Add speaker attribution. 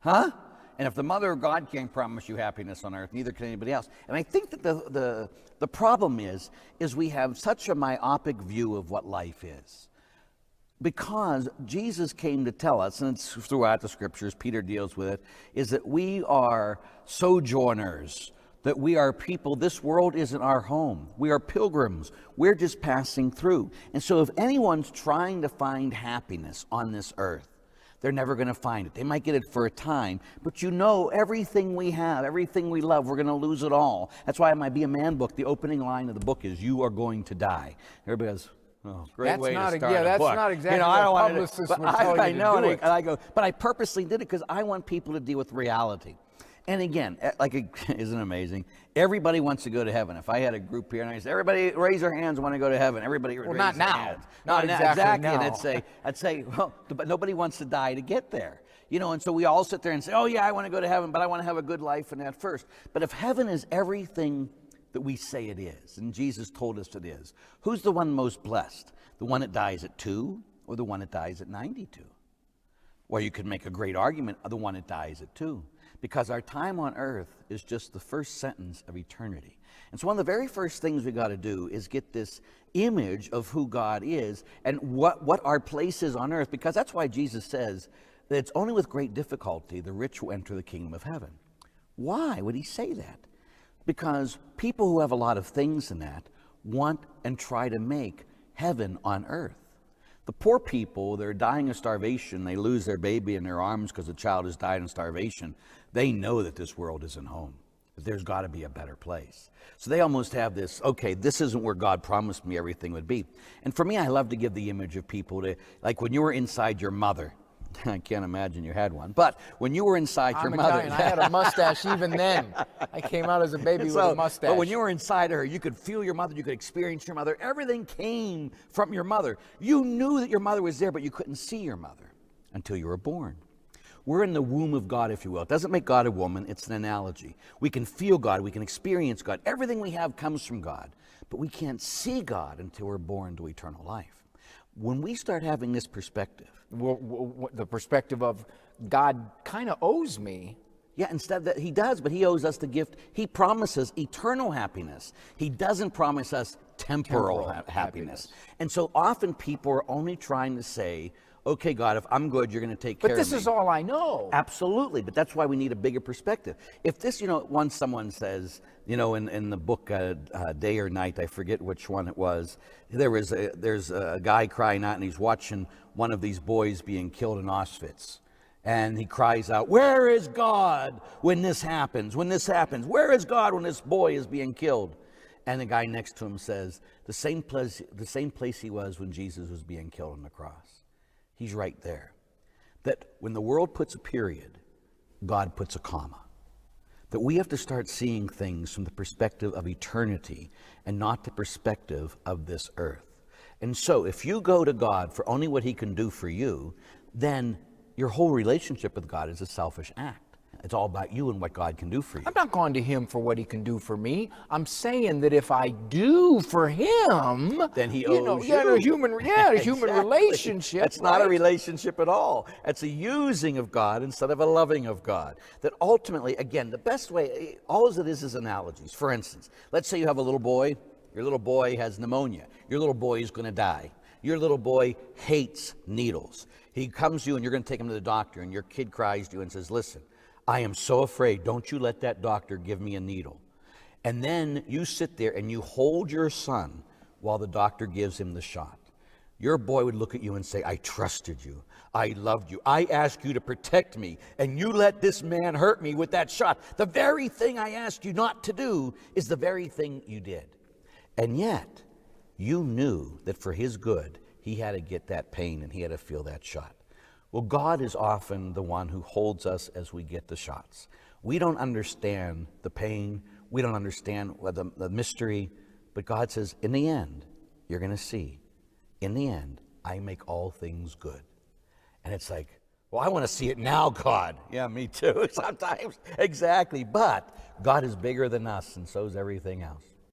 Speaker 1: Huh? And if the Mother of God can't promise you happiness on earth, neither can anybody else. And I think that the problem is we have such a myopic view of what life is. Because Jesus came to tell us, and it's throughout the scriptures, Peter deals with it, is that we are sojourners, that we are people, this world isn't our home. We are pilgrims. We're just passing through. And so if anyone's trying to find happiness on this earth, they're never going to find it. They might get it for a time, but you know everything we have, everything we love, we're going to lose it all. That's why in my Be a Man book, the opening line of the book is, you are going to die. Everybody goes, oh, great way to start a book.
Speaker 2: That's not exactly what a publicist would tell you to do it.
Speaker 1: And I go, but I purposely did it because I want people to deal with reality. And again, isn't it amazing? Everybody wants to go to heaven. If I had a group here and I said, everybody raise their hands, want to go to heaven. Everybody raise their hands.
Speaker 2: Not exactly now.
Speaker 1: And I'd say, well, but nobody wants to die to get there. And so we all sit there and say, oh yeah, I want to go to heaven, but I want to have a good life and that first. But if heaven is everything that we say it is, and Jesus told us it is, who's the one most blessed? The one that dies at 2 or the one that dies at 92? Well, you could make a great argument of the one that dies at 2. Because our time on earth is just the first sentence of eternity. And so one of the very first things we got to do is get this image of who God is and what our place is on earth, because that's why Jesus says that it's only with great difficulty the rich will enter the kingdom of heaven. Why would he say that? Because people who have a lot of things in that want and try to make heaven on earth. The poor people, they're dying of starvation. They lose their baby in their arms because the child has died in starvation. They know that this world isn't home, that there's got to be a better place. So they almost have this, okay, this isn't where God promised me everything would be. And for me, I love to give the image of people to, like when you were inside your mother. I can't imagine you had one, but when you were inside your mother.
Speaker 2: Italian. I had a mustache even then. I came out as a baby with a mustache.
Speaker 1: But when you were inside her, you could feel your mother, you could experience your mother. Everything came from your mother. You knew that your mother was there, but you couldn't see your mother until you were born. We're in the womb of God, if you will. It doesn't make God a woman, it's an analogy. We can feel God, we can experience God. Everything we have comes from God, but we can't see God until we're born to eternal life. When we start having this perspective,
Speaker 2: the perspective of God kind of owes me.
Speaker 1: Yeah, instead that he does, but he owes us the gift. He promises eternal happiness. He doesn't promise us temporal happiness. And so often people are only trying to say, okay, God, if I'm good, you're going to take care of me.
Speaker 2: But this is all I know.
Speaker 1: Absolutely, but that's why we need a bigger perspective. If this, once someone says, in the book Day or Night, I forget which one it was, there's a guy crying out and he's watching one of these boys being killed in Auschwitz. And he cries out, where is God when this happens? When this happens? Where is God when this boy is being killed? And the guy next to him says, the same place he was when Jesus was being killed on the cross. He's right there. That when the world puts a period, God puts a comma. That we have to start seeing things from the perspective of eternity and not the perspective of this earth. And so if you go to God for only what he can do for you, then your whole relationship with God is a selfish act. It's all about you and what God can do for you.
Speaker 2: I'm not going to him for what he can do for me. I'm saying that if I do for him,
Speaker 1: then he owes you.
Speaker 2: A human relationship.
Speaker 1: It's not a relationship at all. It's a using of God instead of a loving of God. That ultimately, again, the best way, all it is analogies. For instance, let's say you have a little boy. Your little boy has pneumonia. Your little boy is going to die. Your little boy hates needles. He comes to you and you're going to take him to the doctor, and your kid cries to you and says, listen, I am so afraid. Don't you let that doctor give me a needle. And then you sit there and you hold your son while the doctor gives him the shot. Your boy would look at you and say, I trusted you. I loved you. I asked you to protect me, and you let this man hurt me with that shot. The very thing I asked you not to do is the very thing you did. And yet, you knew that for his good, he had to get that pain and he had to feel that shot. Well, God is often the one who holds us as we get the shots. We don't understand the pain. We don't understand the mystery. But God says, in the end, you're going to see. In the end, I make all things good. And it's like, well, I want to see it now, God. Yeah, me too, sometimes. Exactly. But God is bigger than us, and so is everything else.